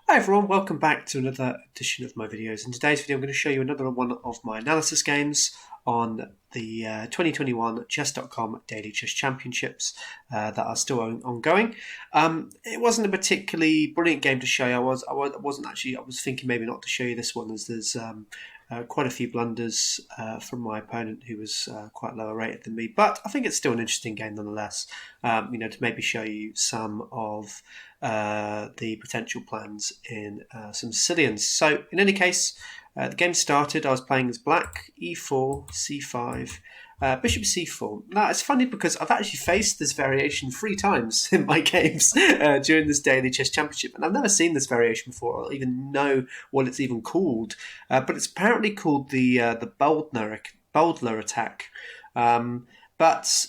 Hi everyone, welcome back to another edition of my videos. In today's video I'm going to show you another one of my analysis games on the 2021 Chess.com Daily Chess Championships that are still ongoing. It wasn't a particularly brilliant game to show you. I was thinking maybe not to show you this one as there's quite a few blunders from my opponent who was quite lower rated than me, but I think it's still an interesting game nonetheless. To maybe show you some of the potential plans in some Sicilians. So in any case, the game started. I was playing as black, e4, c5, bishop c4. Now it's funny because I've actually faced this variation 3 times in my games during this daily chess championship, and I've never seen this variation before or even know what it's even called. But it's apparently called the Boldner attack. But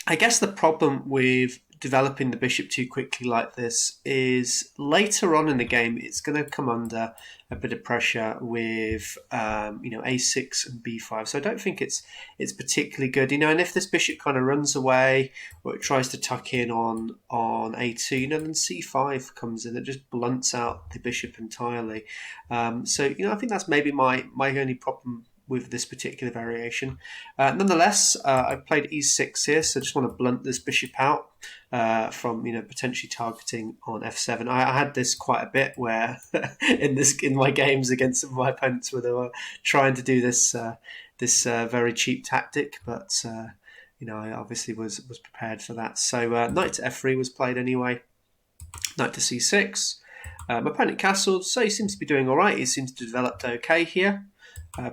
I guess the problem with developing the bishop too quickly like this is later on in the game it's going to come under a bit of pressure with a6 and b5. So I don't think it's particularly good. And if this bishop kind of runs away or it tries to tuck in on a2, then c5 comes in. It just blunts out the bishop entirely. I think that's maybe my only problem with this particular variation. Nonetheless, I played e6 here, so I just want to blunt this bishop out from potentially targeting on f7. I had this quite a bit where in my games against some of my opponents where they were trying to do this very cheap tactic, but I obviously was prepared for that. So knight to f3 was played anyway. Knight to c6. My opponent castled, so he seems to be doing all right. He seems to have developed okay here.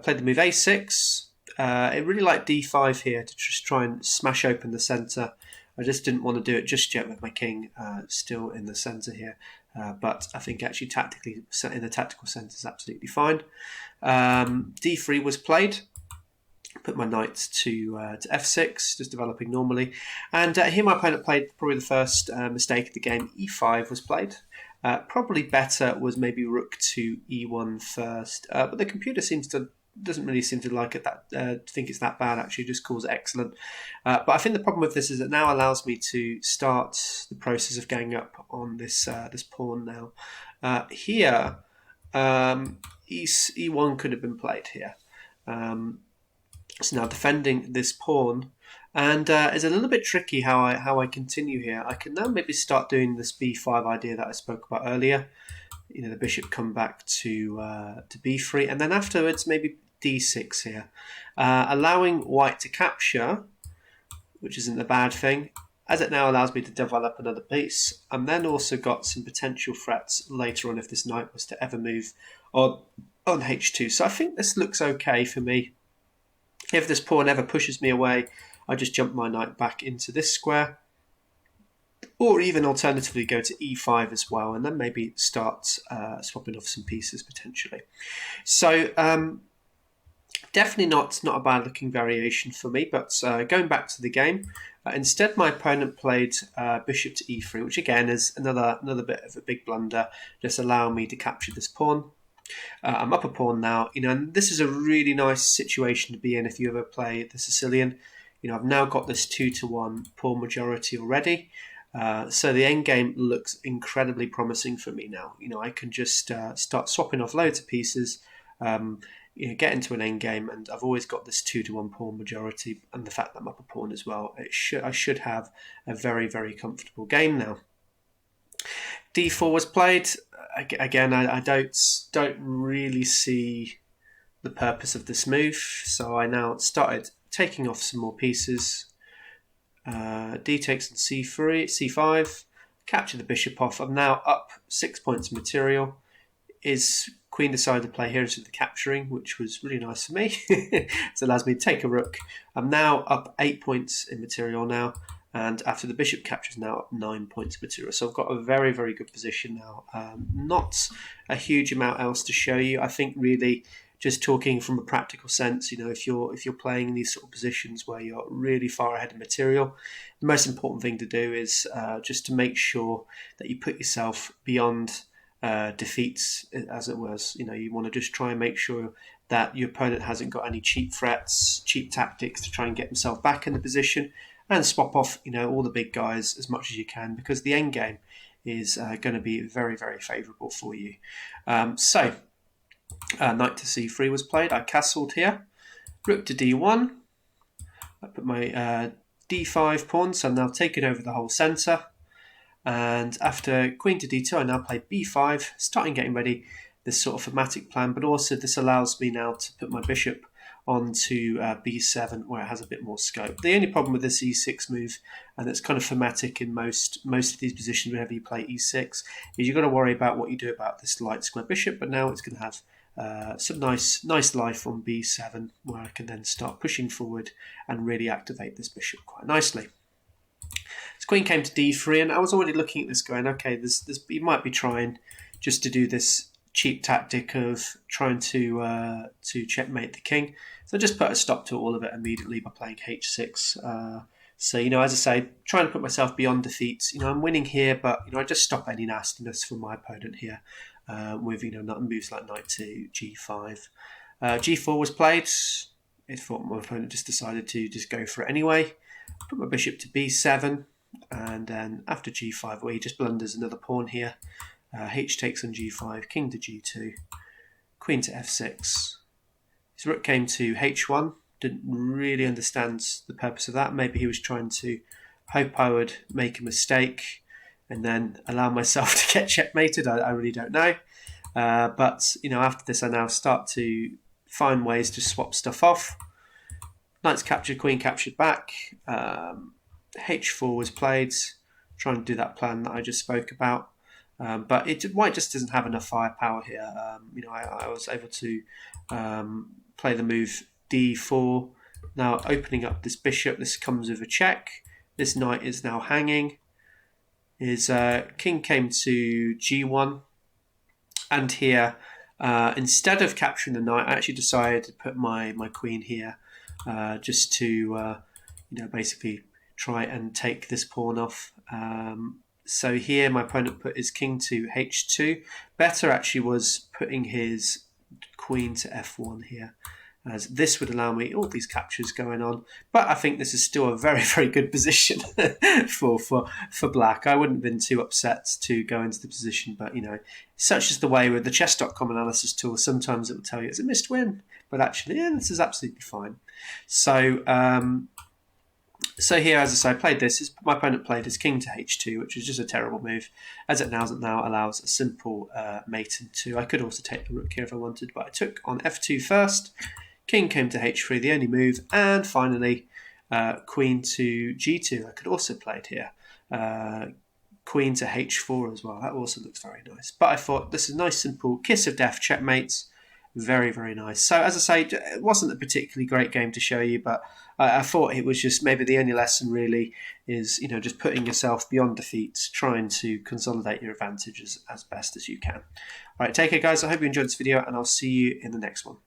Played the move a6. I really like d5 here to just try and smash open the centre. I just didn't want to do it just yet with my king still in the centre here. But I think actually tactically, in the tactical sense, is absolutely fine. d3 was played. Put my knight to f6, just developing normally. And here my opponent played probably the first mistake of the game. e5 was played. Probably better was maybe rook to e1 first, but the computer doesn't really seem to like it think it's that bad. Actually, just calls it excellent. But I think the problem with this is it now allows me to start the process of going up on this pawn now. Here, e1 could have been played here. So now defending this pawn, and it's a little bit tricky how I continue here. I can now maybe start doing this b5 idea that I spoke about earlier. The bishop come back to b3, and then afterwards maybe d6 here, allowing white to capture, which isn't a bad thing, as it now allows me to develop another piece, and then also got some potential threats later on if this knight was to ever move on h2. So I think this looks okay for me. If this pawn ever pushes me away, I just jump my knight back into this square, or even alternatively go to e5 as well, and then maybe start swapping off some pieces potentially. So definitely not a bad looking variation for me, but going back to the game, instead my opponent played bishop to e3, which again is another bit of a big blunder, just allowing me to capture this pawn. I'm up a pawn now, and this is a really nice situation to be in if you ever play the Sicilian. I've now got this 2-1 pawn majority already, so the endgame looks incredibly promising for me now. I can just start swapping off loads of pieces, get into an endgame, and I've always got this 2-1 pawn majority, and the fact that I'm up a pawn as well, I should have a very, very comfortable game now. d4 was played. Again, I don't really see the purpose of this move, so I now started taking off some more pieces. D takes on c5, capture the bishop off. I'm now up 6 points of material. Is queen decided to play here instead of the capturing, which was really nice for me. So it allows me to take a rook. I'm now up 8 points in material now. And after the bishop captures, now up 9 points of material. So I've got a very, very good position now. Not a huge amount else to show you. I think really just talking from a practical sense, if you're playing in these sort of positions where you're really far ahead of material, the most important thing to do is just to make sure that you put yourself beyond defeats, as it was. You want to just try and make sure that your opponent hasn't got any cheap threats, cheap tactics to try and get himself back in the position, and swap off all the big guys as much as you can, because the end game is going to be very, very favourable for you. Knight to c3 was played. I castled here. Rook to d1. I put my d5 pawn, so I'm now taking over the whole centre. And after queen to d2, I now play b5, starting getting ready this sort of thematic plan, but also this allows me now to put my bishop onto b7, where it has a bit more scope. The only problem with this e6 move, and it's kind of thematic in most of these positions whenever you play e6, is you've got to worry about what you do about this light square bishop, but now it's going to have some nice life on b7, where I can then start pushing forward and really activate this bishop quite nicely. So queen came to d3, and I was already looking at this going, okay, you might be trying just to do this cheap tactic of trying to checkmate the king. So I just put a stop to all of it immediately by playing h6. So, as I say, trying to put myself beyond defeat. I'm winning here, but, I just stop any nastiness from my opponent here with, moves like knight to g5. g4 was played. I thought my opponent just decided to just go for it anyway. Put my bishop to b7, and then after g5, well, he just blunders another pawn here. H takes on g5, king to g2, queen to f6. His rook came to h1. Didn't really understand the purpose of that. Maybe he was trying to hope I would make a mistake and then allow myself to get checkmated. I really don't know. But after this, I now start to find ways to swap stuff off. Knight's captured, queen captured back. h4 was played, trying to do that plan that I just spoke about. But white just doesn't have enough firepower here. I was able to play the move d4. Now opening up this bishop, this comes with a check. This knight is now hanging. His king came to g1. And here, instead of capturing the knight, I actually decided to put my queen here just to, basically try and take this pawn off. So here my opponent put his king to h2. Better actually was putting his queen to f1 here, as this would allow me all these captures going on. But I think this is still a very, very good position for black. I wouldn't have been too upset to go into the position, but such is the way with the chess.com analysis tool. Sometimes it will tell you it's a missed win, but actually, this is absolutely fine. So here, as I say, I played this. My opponent played his king to h2, which is just a terrible move, as it now allows a simple mate in 2. I could also take the rook here if I wanted, but I took on f2 first. King came to h3, the only move, and finally queen to g2. I could also play it here. Queen to h4 as well. That also looks very nice. But I thought this is a nice, simple kiss of death checkmates. Very, very nice. So as I say, it wasn't a particularly great game to show you, but I thought it was just maybe the only lesson really is, just putting yourself beyond defeat, trying to consolidate your advantages as best as you can. All right, take care, guys. I hope you enjoyed this video, and I'll see you in the next one.